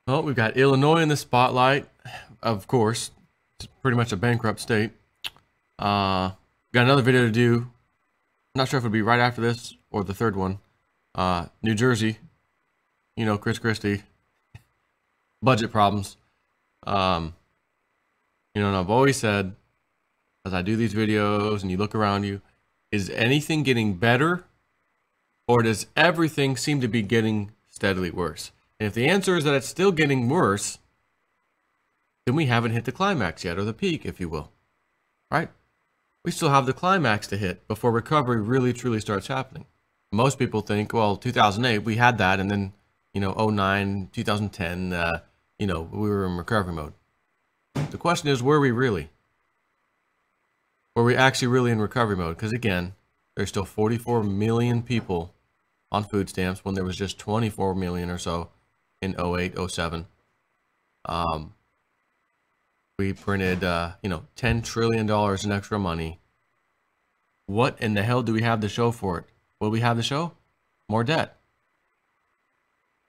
Well, we've got Illinois in the spotlight, of course. It's pretty much a bankrupt state. Got another video to do. I'm not sure if it'll be right after this or the third one. New Jersey, you know, Chris Christie, budget problems. And I've always said, as I do these videos and you look around you, is anything getting better or does everything seem to be getting steadily worse? And if the answer is that it's still getting worse, then we haven't hit the climax yet, or the peak, if you will, right? We still have the climax to hit before recovery really, truly starts happening. Most people think, well, 2008, we had that, and then, 09, 2010, we were in recovery mode. The question is, were we really? Were we actually really in recovery mode? Because again, there's still 44 million people on food stamps when there was just 24 million or so in 08, 07. We printed, $10 trillion in extra money. What in the hell do we have to show for it? What do we have to show? More debt.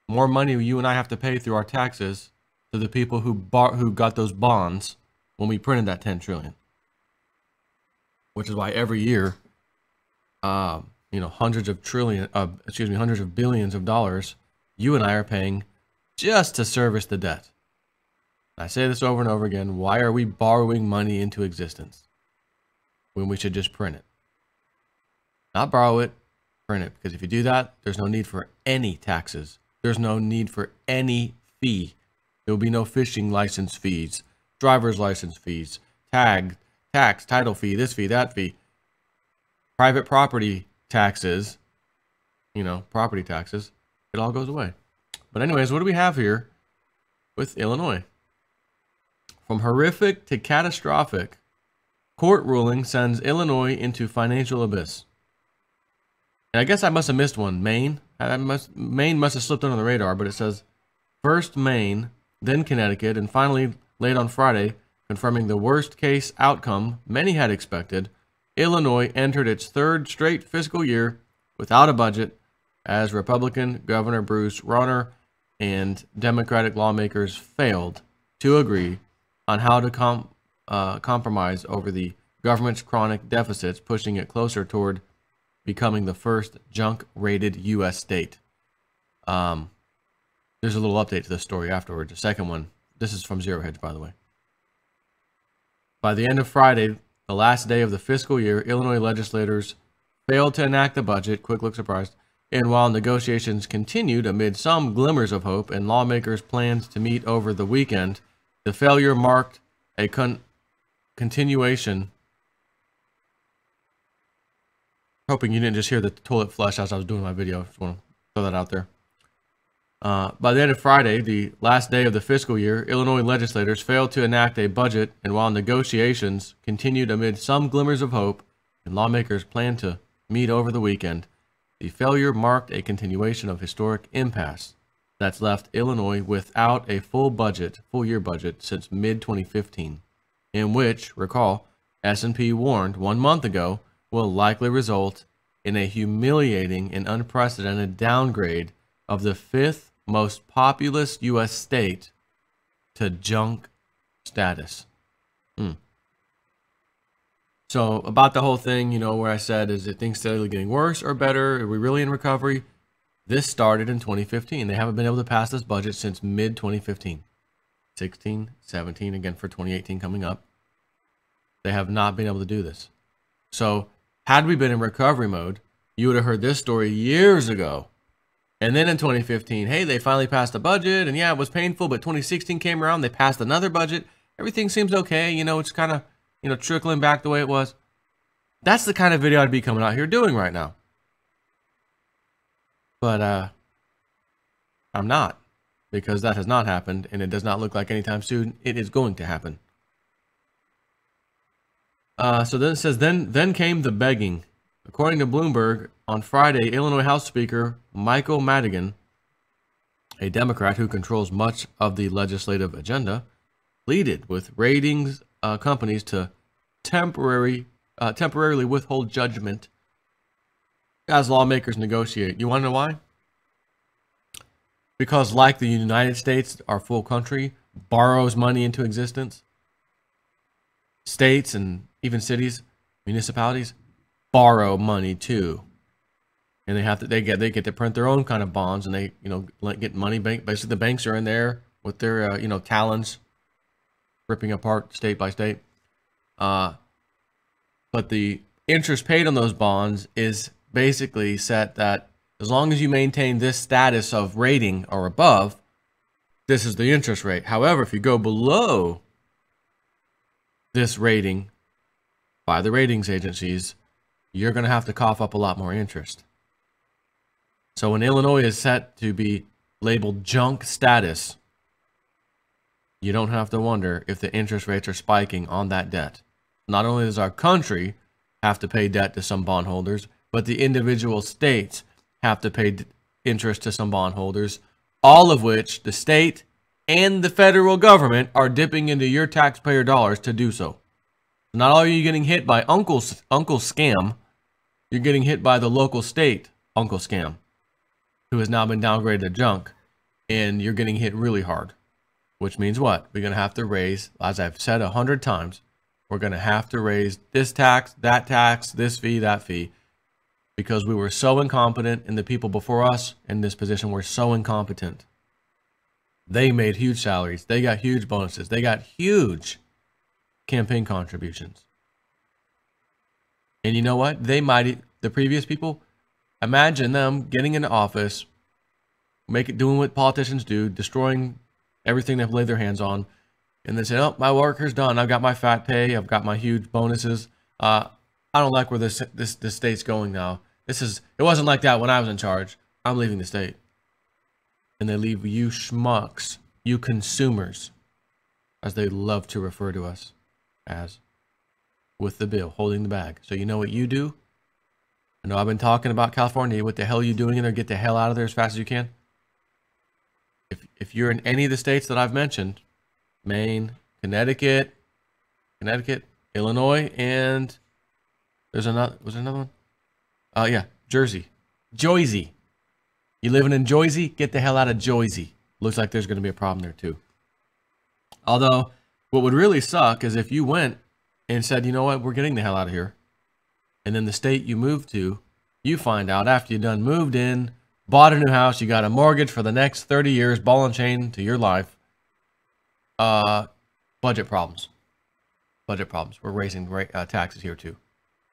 More money you and I have to pay through our taxes to the people who got those bonds when we printed that 10 trillion. Which is why every year, hundreds of billions of dollars you and I are paying just to service the debt. I say this over and over again. Why are we borrowing money into existence when we should just print it? Not borrow it, print it. Because if you do that, there's no need for any taxes. There's no need for any fee. There will be no fishing license fees, driver's license fees, tax, title fee, this fee, that fee, private property taxes, property taxes. It all goes away. But anyways, what do we have here with Illinois? From horrific to catastrophic, court ruling sends Illinois into financial abyss. And I guess I must have missed one. Maine must have slipped under the radar, but it says first Maine, then Connecticut, and finally late on Friday, confirming the worst case outcome many had expected. Illinois entered its third straight fiscal year without a budget as Republican Governor Bruce Rauner and Democratic lawmakers failed to agree on how to compromise over the government's chronic deficits, pushing it closer toward becoming the first junk-rated U.S. state. There's a little update to this story afterwards. The second one, this is from Zero Hedge, by the way. By the end of Friday, the last day of the fiscal year, Illinois legislators failed to enact the budget. Quick look, surprised. And while negotiations continued amid some glimmers of hope and lawmakers planned to meet over the weekend, the failure marked a continuation. Hoping you didn't just hear the toilet flush as I was doing my video. Just want to throw that out there. By the end of Friday, the last day of the fiscal year, Illinois legislators failed to enact a budget, and while negotiations continued amid some glimmers of hope and lawmakers planned to meet over the weekend, the failure marked a continuation of historic impasse that's left Illinois without a full year budget since mid-2015, in which, recall, S&P warned 1 month ago will likely result in a humiliating and unprecedented downgrade of the fifth most populous U.S. state to junk status. So about the whole thing, where I said, is it things steadily getting worse or better? Are we really in recovery? This started in 2015. They haven't been able to pass this budget since mid-2015. 16, 17, again for 2018 coming up. They have not been able to do this. So had we been in recovery mode, you would have heard this story years ago. And then in 2015, hey, they finally passed a budget, and yeah, it was painful, but 2016 came around, they passed another budget. Everything seems okay, it's kind of, trickling back the way it was. That's the kind of video I'd be coming out here doing right now. But I'm not, because that has not happened, and it does not look like anytime soon it is going to happen. So then it says, then came the begging. According to Bloomberg, on Friday, Illinois House Speaker Michael Madigan, a Democrat who controls much of the legislative agenda, pleaded with ratings companies to temporarily withhold judgment as lawmakers negotiate. You want to know why? because like the United States, our full country, borrows money into existence, states and even cities, municipalities borrow money too. And they get to print their own kind of bonds, and they get money. Basically, the banks are in there with their talons, ripping apart state by state. But the interest paid on those bonds is basically set that as long as you maintain this status of rating or above, this is the interest rate. However, if you go below this rating by the ratings agencies, you're going to have to cough up a lot more interest. So when Illinois is set to be labeled junk status, you don't have to wonder if the interest rates are spiking on that debt. Not only does our country have to pay debt to some bondholders, but the individual states have to pay interest to some bondholders, all of which the state and the federal government are dipping into your taxpayer dollars to do so. Not only are you getting hit by Uncle Scam, you're getting hit by the local state Uncle Scam, who has now been downgraded to junk, and you're getting hit really hard. Which means what? We're going to have to raise, as I've said 100 times, we're going to have to raise this tax, this fee, that fee, because we were so incompetent, and the people before us in this position were so incompetent. They made huge salaries. They got huge bonuses. They got huge campaign contributions. And you know what? The previous people, imagine them getting into office, doing what politicians do, destroying everything they've laid their hands on, and they say, "Oh, my worker's done. I've got my fat pay. I've got my huge bonuses. I don't like where this state's going now. It wasn't like that when I was in charge. I'm leaving the state." And they leave you schmucks, you consumers, as they love to refer to us as, with the bill, holding the bag. So you know what you do? I know I've been talking about California. What the hell are you doing in there? Get the hell out of there as fast as you can. If you're in any of the states that I've mentioned, Maine, Connecticut, Illinois, and was there another one? Yeah, Jersey. You living in Jersey? Get the hell out of Jersey. Looks like there's going to be a problem there too. Although, what would really suck is if you went and said, you know what, we're getting the hell out of here. And then the state you moved to, you find out after you done moved in, bought a new house, you got a mortgage for the next 30 years, ball and chain to your life. Budget problems. We're raising taxes here too.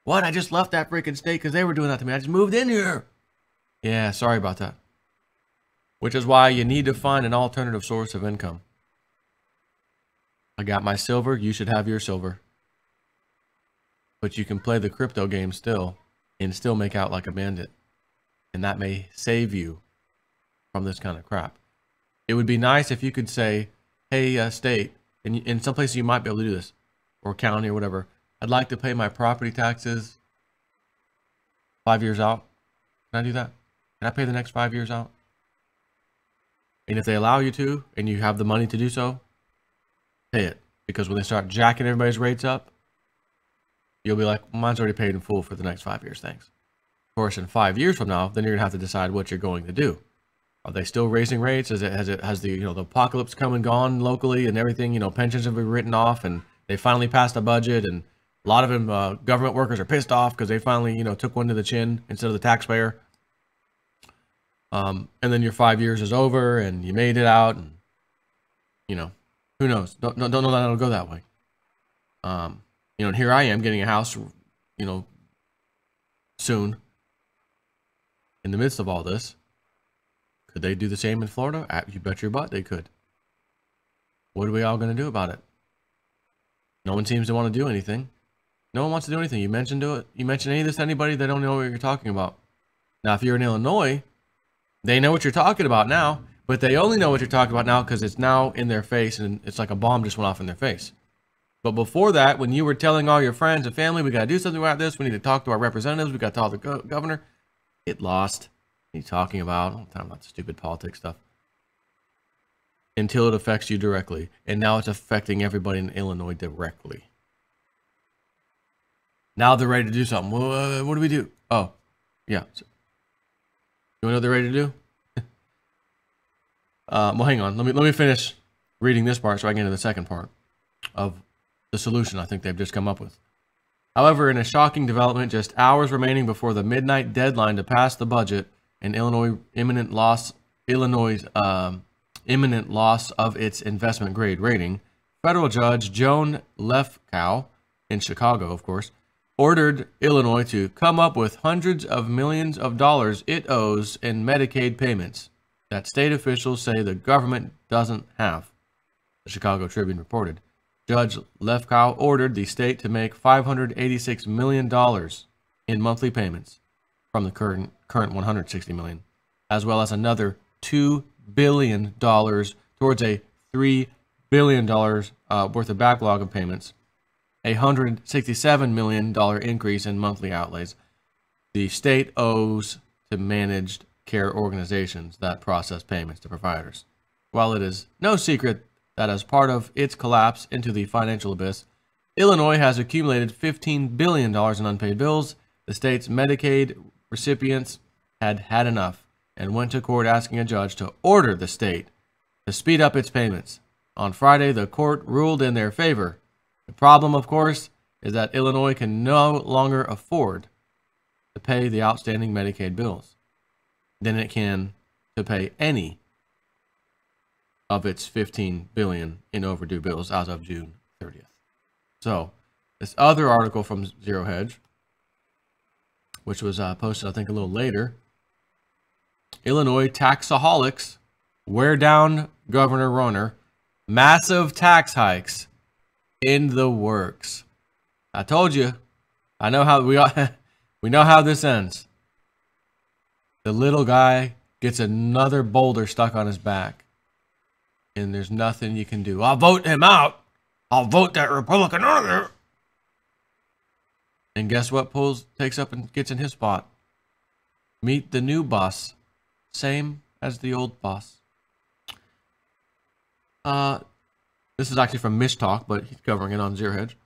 What? I just left that freaking state because they were doing that to me. I just moved in here. Yeah, sorry about that. Which is why you need to find an alternative source of income. I got my silver. You should have your silver. But you can play the crypto game still and still make out like a bandit. And that may save you from this kind of crap. It would be nice if you could say, hey, state, and in some places you might be able to do this, or county or whatever, I'd like to pay my property taxes 5 years out. Can I do that? Can I pay the next 5 years out? And if they allow you to, and you have the money to do so, pay it. Because when they start jacking everybody's rates up, you'll be like, mine's already paid in full for the next 5 years, thanks. Of course, in 5 years from now, then you're gonna have to decide what you're going to do. Are they still raising rates? Has the the apocalypse come and gone locally and everything? Pensions have been written off, and they finally passed a budget, and a lot of them government workers are pissed off because they finally took one to the chin instead of the taxpayer. And then your 5 years is over, and you made it out, and who knows? Don't know that it'll go that way. And here I am getting a house, soon. In the midst of all this, could they do the same in Florida? You bet your butt they could. What are we all going to do about it? No one seems to want to do anything. No one wants to do anything. You mention any of this to anybody, they don't know what you're talking about. Now, if you're in Illinois, they know what you're talking about now, but they only know what you're talking about now because it's now in their face, and it's like a bomb just went off in their face. But before that, when you were telling all your friends and family, we got to do something about this, we need to talk to our representatives, we got to talk to the governor, it lost. What are you talking about? I'm talking about stupid politics stuff. Until it affects you directly. And now it's affecting everybody in Illinois directly. Now they're ready to do something. Well, what do we do? Oh, yeah. You want to know what they're ready to do? Well, hang on. Let me finish reading this part so I can get into the second part of the solution I think they've just come up with. However, in a shocking development, just hours remaining before the midnight deadline to pass the budget, and Illinois' imminent loss of its investment grade rating, federal judge Joan Lefkow in Chicago, of course, ordered Illinois to come up with hundreds of millions of dollars it owes in Medicaid payments that state officials say the government doesn't have, the Chicago Tribune reported. Judge Lefkow ordered the state to make $586 million in monthly payments from the current $160 million, as well as another $2 billion towards a $3 billion worth of backlog of payments, a $167 million increase in monthly outlays the state owes to managed care organizations that process payments to providers. While it is no secret that as part of its collapse into the financial abyss, Illinois has accumulated $15 billion in unpaid bills, the state's Medicaid recipients had had enough and went to court asking a judge to order the state to speed up its payments. On Friday, the court ruled in their favor. The problem, of course, is that Illinois can no longer afford to pay the outstanding Medicaid bills than it can to pay any of its $15 billion in overdue bills as of June 30th. So, this other article from Zero Hedge, which was posted, I think, a little later, Illinois taxaholics wear down Governor Rohner. Massive tax hikes in the works. I told you. I know how we know how this ends. The little guy gets another boulder stuck on his back, and there's nothing you can do. I'll vote him out. I'll vote that Republican out of there. And guess what? Takes up and gets in his spot. Meet the new boss. Same as the old boss. This is actually from Mish Talk, but he's covering it on Zero Hedge.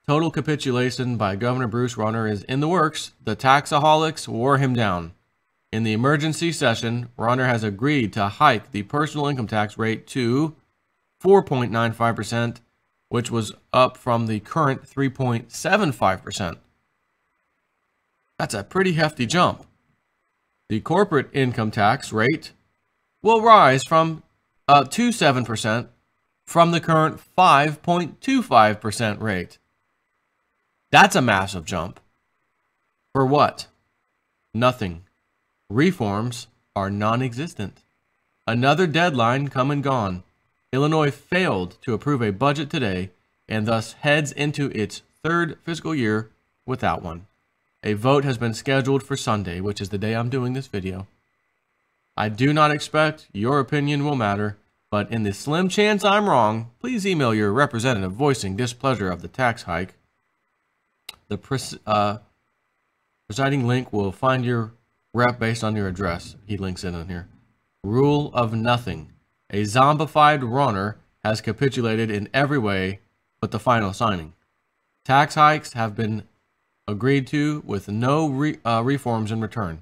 Total capitulation by Governor Bruce Rohner is in the works. The taxaholics wore him down. In the emergency session, Rohner has agreed to hike the personal income tax rate to 4.95%, which was up from the current 3.75%. That's a pretty hefty jump. The corporate income tax rate will rise to 7% from the current 5.25% rate. That's a massive jump. For what? Nothing. Reforms are non-existent. Another deadline come and gone. Illinois failed to approve a budget today and thus heads into its third fiscal year without one. A vote has been scheduled for Sunday, which is the day I'm doing this video. I do not expect your opinion will matter, but in the slim chance I'm wrong, please email your representative voicing displeasure of the tax hike. The presiding link will find your rep based on your address. He links it in here. Rule of nothing. A zombified Rohner has capitulated in every way but the final signing. Tax hikes have been agreed to with no reforms in return.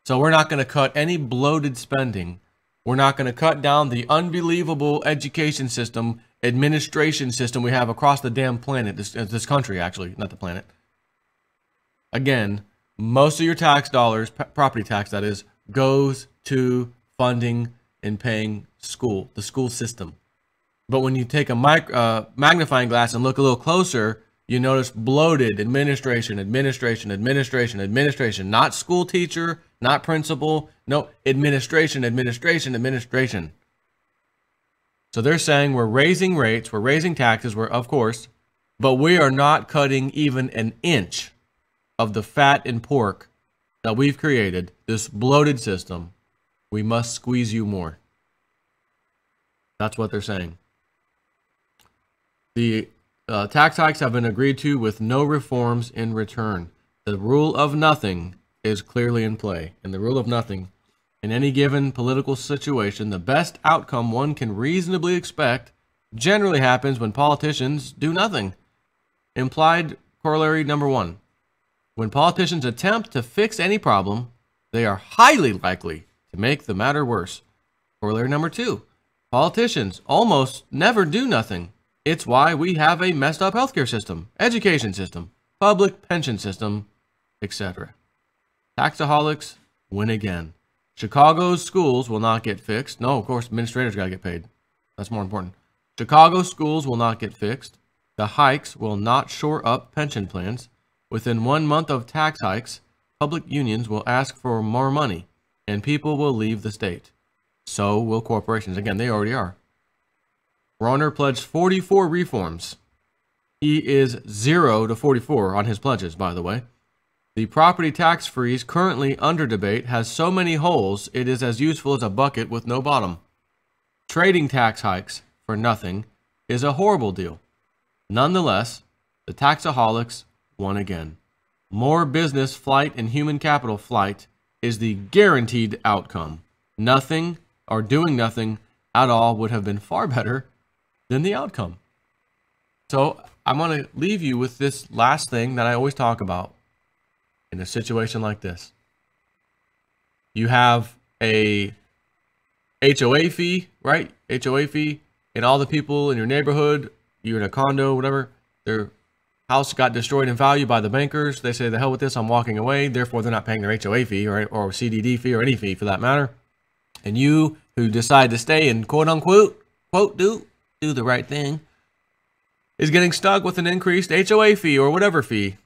So we're not going to cut any bloated spending. We're not going to cut down the unbelievable education system, administration system we have across the damn planet, this country actually, not the planet. Again, most of your tax dollars, property tax that is, goes to funding and paying school, the school system. But when you take a magnifying glass and look a little closer, you notice bloated administration, not school teacher, not principal, no, administration. So they're saying we're raising rates, we're raising taxes, of course, but we are not cutting even an inch of the fat and pork that we've created, this bloated system. We must squeeze you more. That's what they're saying. The tax hikes have been agreed to with no reforms in return. The rule of nothing is clearly in play. And the rule of nothing, in any given political situation, the best outcome one can reasonably expect generally happens when politicians do nothing. Implied corollary number one. When politicians attempt to fix any problem, they are highly likely to make the matter worse. Corollary number 2. Politicians almost never do nothing. It's why we have a messed up healthcare system, education system, public pension system, etc. Taxaholics win again. Chicago's schools will not get fixed. No, of course, administrators got to get paid. That's more important. Chicago's schools will not get fixed. The hikes will not shore up pension plans. Within 1 month of tax hikes, public unions will ask for more money, and people will leave the state. So will corporations. Again, they already are. Bronner pledged 44 reforms. He is 0 to 44 on his pledges, by the way. The property tax freeze currently under debate has so many holes it is as useful as a bucket with no bottom. Trading tax hikes for nothing is a horrible deal. Nonetheless, the taxaholics won again. More business flight and human capital flight is the guaranteed outcome. Nothing or doing nothing at all would have been far better than the outcome. So I'm going to leave you with this last thing that I always talk about in a situation like this. You have a HOA fee, right? HOA fee, and all the people in your neighborhood, you're in a condo, whatever, their house got destroyed in value by the bankers. They say, the hell with this, I'm walking away. Therefore, they're not paying their HOA fee or CDD fee or any fee for that matter. And you who decide to stay and quote unquote, do the right thing, is getting stuck with an increased HOA fee or whatever fee.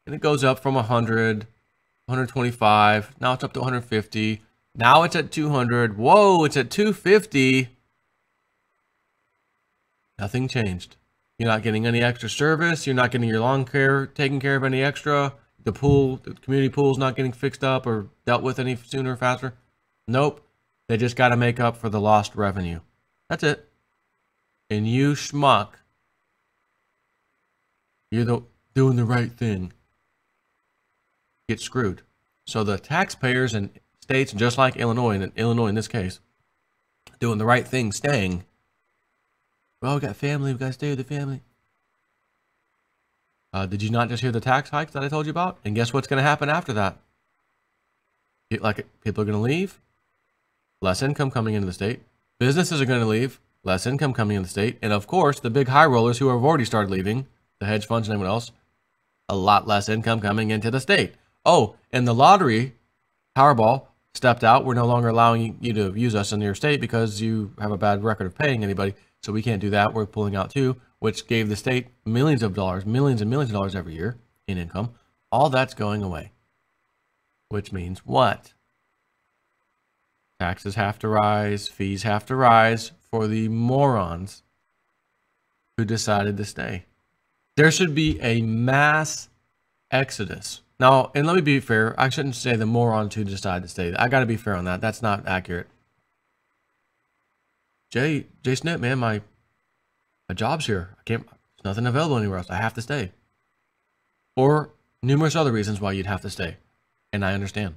And it goes up from 100, 125. Now it's up to 150. Now it's at 200. Whoa, it's at 250. Nothing changed. You're not getting any extra service. You're not getting your lawn care taken care of any extra. The pool, the community pool's not getting fixed up or dealt with any sooner or faster. Nope. They just got to make up for the lost revenue. That's it. And you schmuck, you're doing the right thing, get screwed. So the taxpayers in states just like Illinois, and Illinois in this case, doing the right thing, staying. Well, we got family, we got to stay with the family. Did you not just hear the tax hikes that I told you about? And guess what's going to happen after that? People are going to leave. Less income coming into the state. Businesses are going to leave. Less income coming into the state. And of course, the big high rollers who have already started leaving, the hedge funds and everyone else, a lot less income coming into the state. Oh, and the lottery, Powerball, stepped out. We're no longer allowing you to use us in your state because you have a bad record of paying anybody. So we can't do that. We're pulling out too, which gave the state millions of dollars, millions and millions of dollars every year in income. All that's going away. Which means what? Taxes have to rise, fees have to rise for the morons who decided to stay. There should be a mass exodus. Now, and let me be fair, I shouldn't say the morons who decided to stay. I got to be fair on that. That's not accurate. Jay Snip, man, my job's here. There's nothing available anywhere else. I have to stay. Or numerous other reasons why you'd have to stay. And I understand.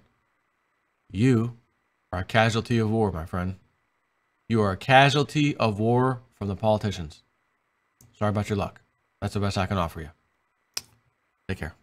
You are a casualty of war, my friend. You are a casualty of war from the politicians. Sorry about your luck. That's the best I can offer you. Take care.